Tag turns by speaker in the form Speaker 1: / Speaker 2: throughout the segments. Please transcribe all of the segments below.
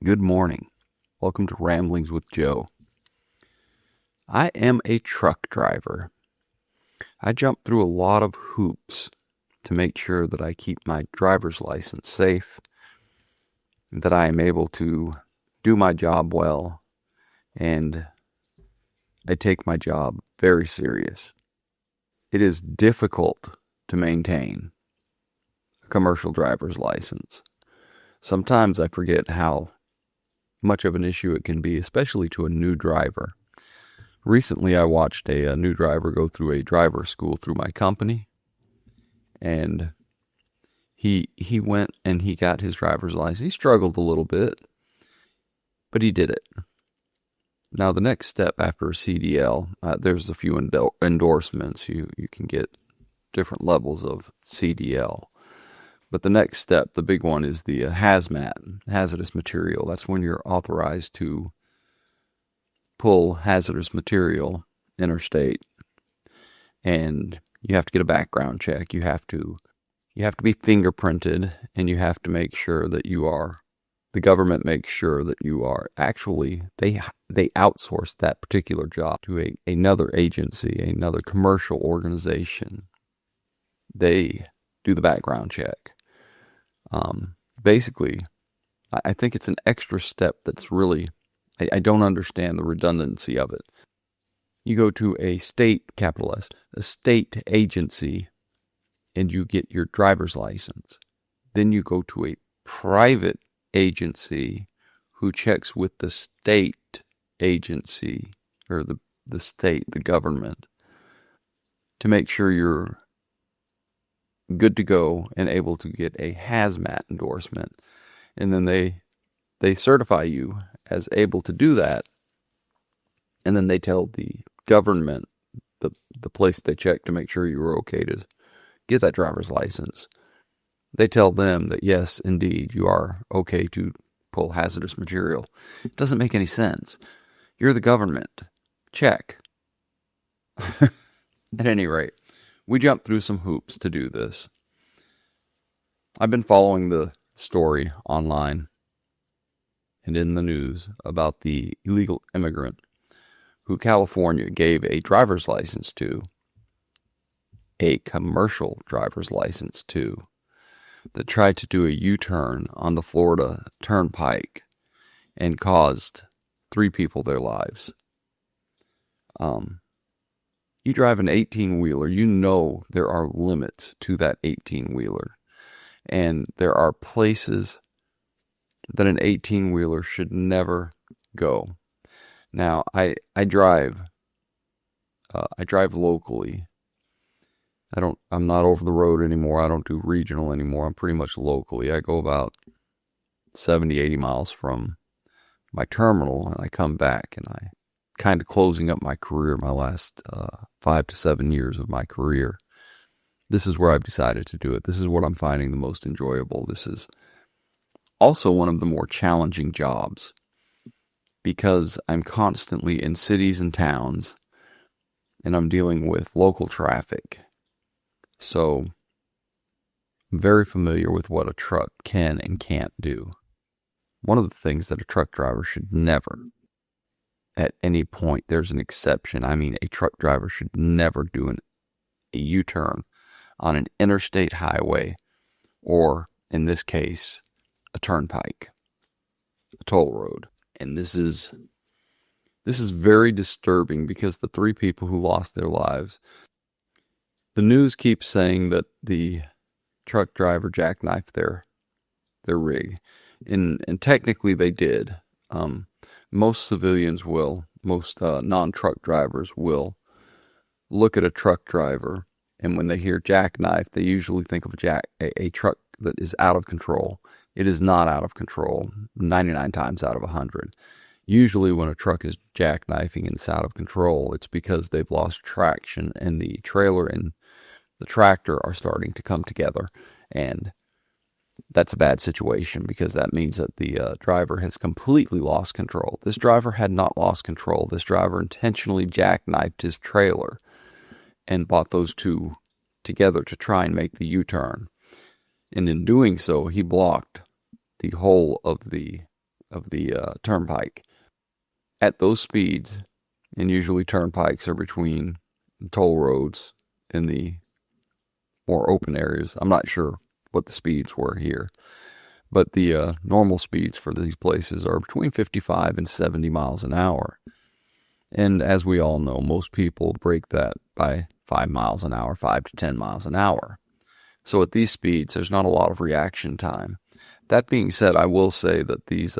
Speaker 1: Good morning. Welcome to Ramblings with Joe. I am a truck driver. I jump through a lot of hoops to make sure that I keep my driver's license safe, that I am able to do my job well, and I take my job very serious. It is difficult to maintain a commercial driver's license. Sometimes I forget how much of an issue it can be, especially to a new driver. Recently, I watched a new driver go through a driver school through my company, and he went and he got his driver's license. He struggled a little bit, but he did it. Now, the next step after a CDL, there's a few endorsements. You can get different levels of CDL. But the next step, the big one, is the hazmat, hazardous material. That's when you're authorized to pull hazardous material interstate. And you have to get a background check. You have to be fingerprinted, and you have to make sure that the government makes sure that you are actually, they outsource that particular job to another agency, another commercial organization. They do the background check. Basically, I think it's an extra step that's really, I don't understand the redundancy of it. You go to a state, capital S, a state agency, and you get your driver's license. Then you go to a private agency who checks with the state agency, or the state, the government, to make sure you're good to go and able to get a hazmat endorsement. And then they certify you as able to do that. And then they tell the government, the place they check to make sure you were okay to get that driver's license. They tell them that, yes, indeed, you are okay to pull hazardous material. It doesn't make any sense. You're the government. Check. At any rate, we jumped through some hoops to do this. I've been following the story online and in the news about the illegal immigrant who California gave a driver's license to, a commercial driver's license to, that tried to do a U-turn on the Florida Turnpike and caused 3 people their lives. You drive an 18-wheeler, you know there are limits to that 18-wheeler. And there are places that an 18-wheeler should never go. Now, I drive locally. I'm not over the road anymore. I don't do regional anymore. I'm pretty much locally. I go about 70, 80 miles from my terminal, and I come back, and I kind of closing up my career, my last 5 to 7 years of my career. This is where I've decided to do it. This is what I'm finding the most enjoyable. This is also one of the more challenging jobs because I'm constantly in cities and towns, and I'm dealing with local traffic. So I'm very familiar with what a truck can and can't do. One of the things that a truck driver should never, at any point, there's an exception. I mean, a truck driver should never do a U-turn on an interstate highway, or in this case, a turnpike, a toll road. And this is very disturbing because the 3 people who lost their lives, the news keeps saying that the truck driver jackknifed their rig, and technically they did. Most civilians will, most non-truck drivers will look at a truck driver, and when they hear jackknife, they usually think of a truck that is out of control. It is not out of control, 99 times out of 100. Usually when a truck is jackknifing and it's out of control, it's because they've lost traction and the trailer and the tractor are starting to come together. And that's a bad situation because that means that the driver has completely lost control. This driver had not lost control. This driver intentionally jackknifed his trailer and brought those two together to try and make the U-turn. And in doing so, he blocked the whole of the turnpike. At those speeds, and usually turnpikes are between toll roads in the more open areas. I'm not sure what the speeds were here, but the normal speeds for these places are between 55 and 70 miles an hour. And as we all know, most people break that by 5 miles an hour, 5 to 10 miles an hour. So at these speeds, there's not a lot of reaction time. That being said, I will say that this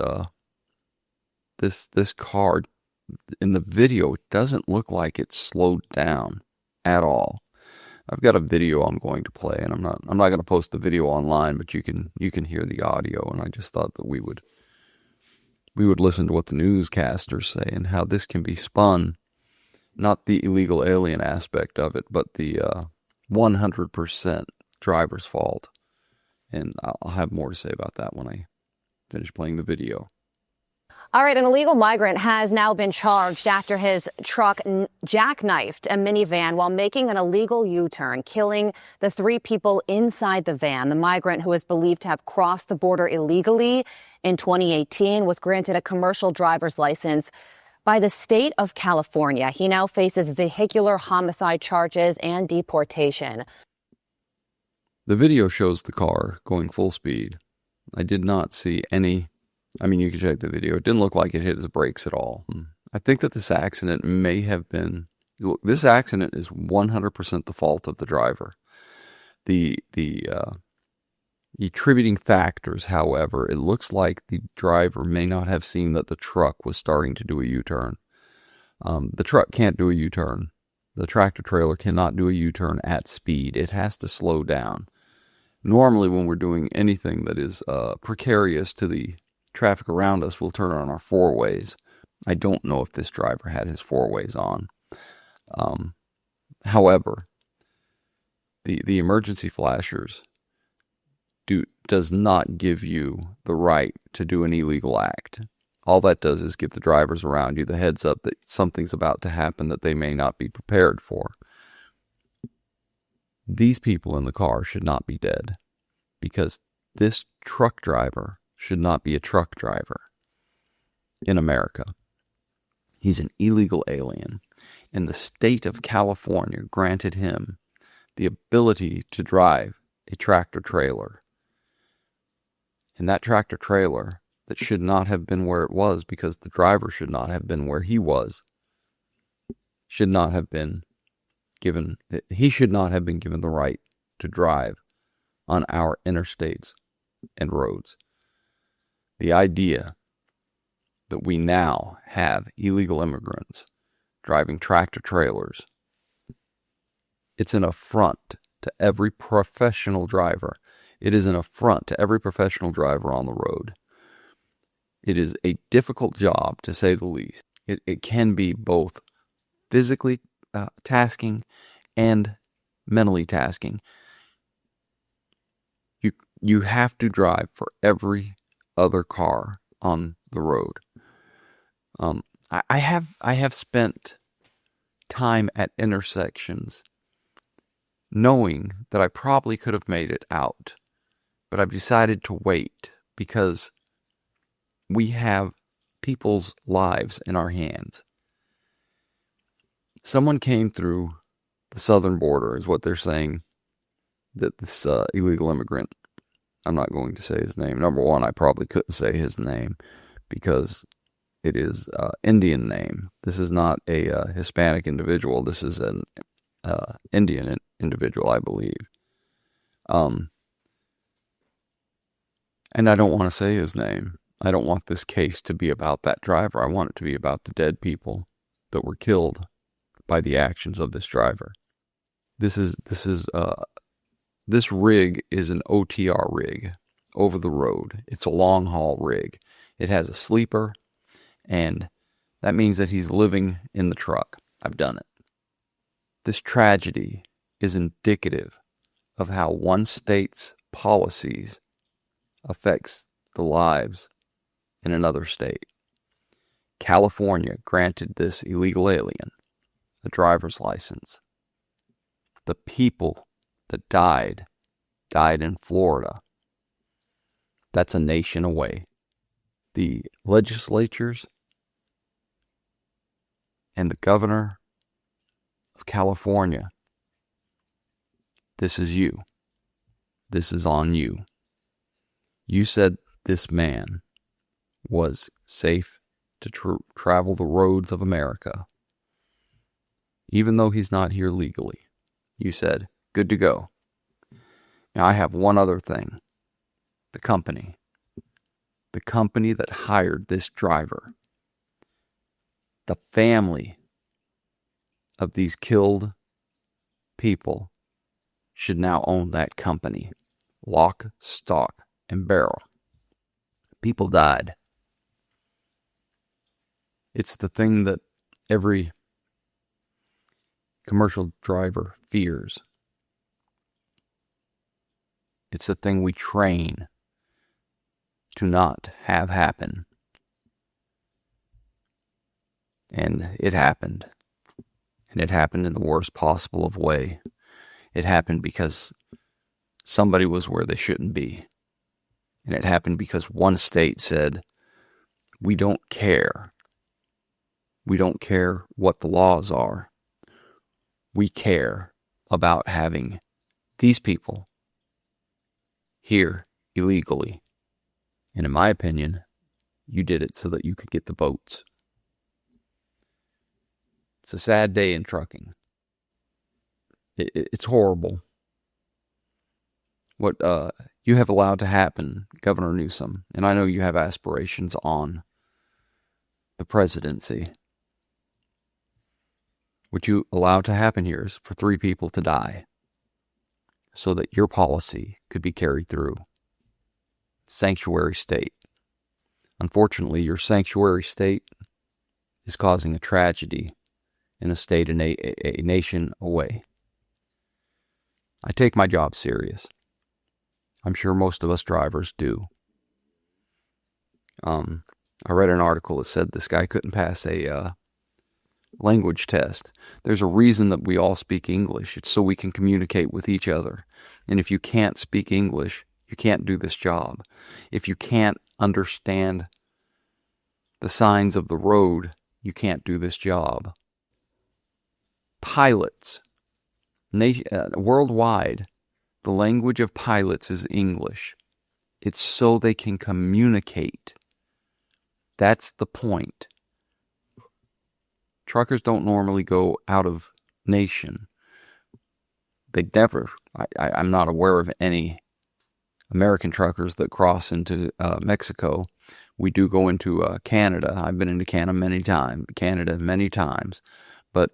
Speaker 1: car in the video, it doesn't look like it's slowed down at all. I've got a video I'm going to play, and I'm not going to post the video online, but you can hear the audio. And I just thought that we would listen to what the newscasters say and how this can be spun, not the illegal alien aspect of it, but the 100% driver's fault. And I'll have more to say about that when I finish playing the video.
Speaker 2: All right, an illegal migrant has now been charged after his truck jackknifed a minivan while making an illegal U-turn, killing the 3 people inside the van. The migrant, who is believed to have crossed the border illegally in 2018, was granted a commercial driver's license by the state of California. He now faces vehicular homicide charges and deportation.
Speaker 1: The video shows the car going full speed. I did not see any... I mean, you can check the video. It didn't look like it hit his brakes at all. I think that this accident may have been... Look, this accident is 100% the fault of the driver. The attributing factors, however, it looks like the driver may not have seen that the truck was starting to do a U-turn. The truck can't do a U-turn. The tractor trailer cannot do a U-turn at speed. It has to slow down. Normally, when we're doing anything that is precarious to the traffic around us, we'll turn on our 4-ways. I don't know if this driver had his 4-ways on. However, the emergency flashers does not give you the right to do an illegal act. All that does is give the drivers around you the heads up that something's about to happen that they may not be prepared for. These people in the car should not be dead, because this truck driver should not be a truck driver in America. He's an illegal alien, and the state of California granted him the ability to drive a tractor trailer. And that tractor trailer that should not have been where it was, because the driver should not have been where he was, should not have been given, he should not have been given the right to drive on our interstates and roads. The idea that we now have illegal immigrants driving tractor trailers, it's an affront to every professional driver. It is an affront to every professional driver on the road. It is a difficult job, to say the least. It can be both physically tasking and mentally tasking. You have to drive for every other car on the road. I have spent time at intersections knowing that I probably could have made it out, but I've decided to wait because we have people's lives in our hands. Someone came through the southern border, is what they're saying, that this illegal immigrant, I'm not going to say his name. Number one, I probably couldn't say his name because it is an Indian name. This is not a Hispanic individual. This is an Indian individual, I believe. And I don't want to say his name. I don't want this case to be about that driver. I want it to be about the dead people that were killed by the actions of this driver. This rig is an OTR rig, over the road. It's a long haul rig. It has a sleeper, and that means that he's living in the truck. I've done it. This tragedy is indicative of how one state's policies affects the lives in another state. California granted this illegal alien a driver's license. The people that died in Florida. That's a nation away. the legislatures and the governor of California, this is you. This is on you. You said this man was safe to travel the roads of America, even though he's not here legally. You said, good to go. Now, I have one other thing. The company that hired this driver, the family of these killed people should now own that company. Lock, stock, and barrel. People died. It's the thing that every commercial driver fears. It's the thing we train to not have happen. And it happened. And it happened in the worst possible of way. It happened because somebody was where they shouldn't be. And it happened because one state said, we don't care. We don't care what the laws are. We care about having these people here illegally. And in my opinion, you did it so that you could get the votes. It's a sad day in trucking. It's horrible what you have allowed to happen, Governor Newsom. And I know you have aspirations on the presidency. What you allowed to happen here is for 3 people to die so that your policy could be carried through. Sanctuary state. Unfortunately, your sanctuary state is causing a tragedy in a state and a nation away. I take my job serious. I'm sure most of us drivers do. I read an article that said this guy couldn't pass a language test. There's a reason that we all speak English. It's so we can communicate with each other. And if you can't speak English, you can't do this job. If you can't understand the signs of the road, you can't do this job. Pilots. Worldwide, the language of pilots is English. It's so they can communicate. That's the point. Truckers don't normally go out of nation. They never. I'm not aware of any American truckers that cross into Mexico. We do go into Canada. I've been into Canada many times, but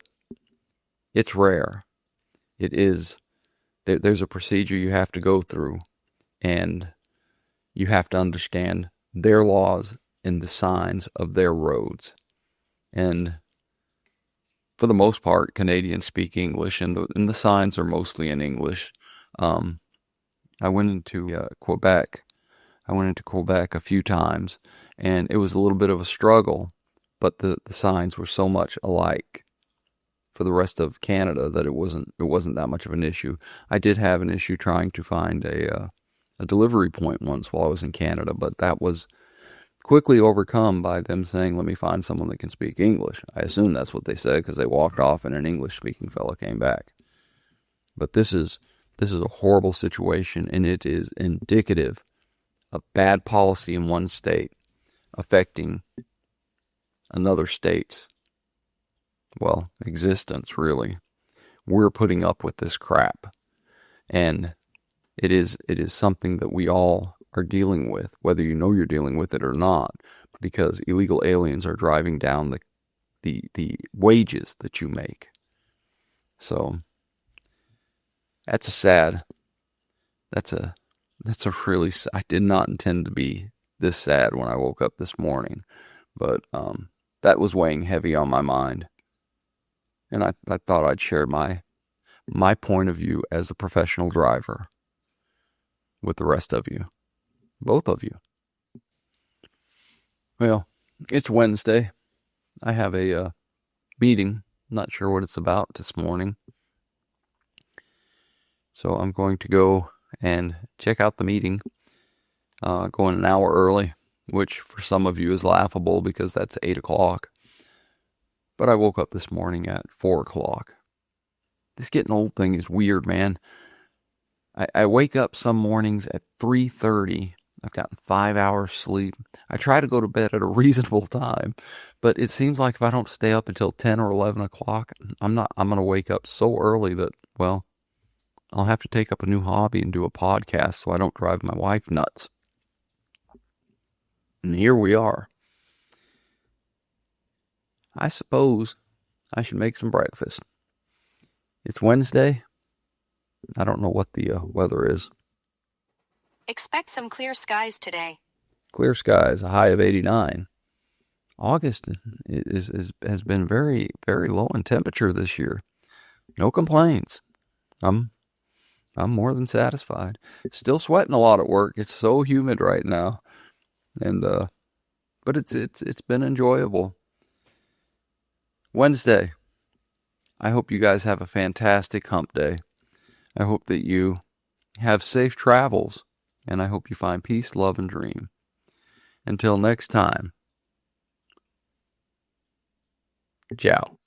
Speaker 1: it's rare. It is. There's a procedure you have to go through, and you have to understand their laws and the signs of their roads. And for the most part, Canadians speak English, and the signs are mostly in English. I went into Quebec. I went into Quebec a few times, and it was a little bit of a struggle, but the signs were so much alike for the rest of Canada that it wasn't that much of an issue. I did have an issue trying to find a delivery point once while I was in Canada, but that was quickly overcome by them saying, let me find someone that can speak English. I assume that's what they said because they walked off and an English-speaking fellow came back. But this is a horrible situation, and it is indicative of bad policy in one state affecting another state's, well, existence, really. We're putting up with this crap. And it is something that we all are dealing with, whether you know you're dealing with it or not, because illegal aliens are driving down the wages that you make. So that's a really, I did not intend to be this sad when I woke up this morning, but that was weighing heavy on my mind. And I thought I'd share my point of view as a professional driver with the rest of you. Both of you. Well, it's Wednesday. I have a meeting. Not sure what it's about this morning. So I'm going to go and check out the meeting. Going an hour early. which for some of you is laughable because that's 8 o'clock. But I woke up this morning at 4 o'clock. This getting old thing is weird, man. I wake up some mornings at 3:30. I've gotten 5 hours sleep. I try to go to bed at a reasonable time, but it seems like if I don't stay up until 10 or 11 o'clock, I'm going to wake up so early that, well, I'll have to take up a new hobby and do a podcast so I don't drive my wife nuts. And here we are. I suppose I should make some breakfast. It's Wednesday. I don't know what the weather is.
Speaker 3: Expect some clear skies today.
Speaker 1: Clear skies, a high of 89. August has been very, very low in temperature this year. No complaints. I'm more than satisfied. Still sweating a lot at work. It's so humid right now, and but it's been enjoyable. Wednesday. I hope you guys have a fantastic hump day. I hope that you have safe travels, and I hope you find peace, love, and dream. Until next time, ciao.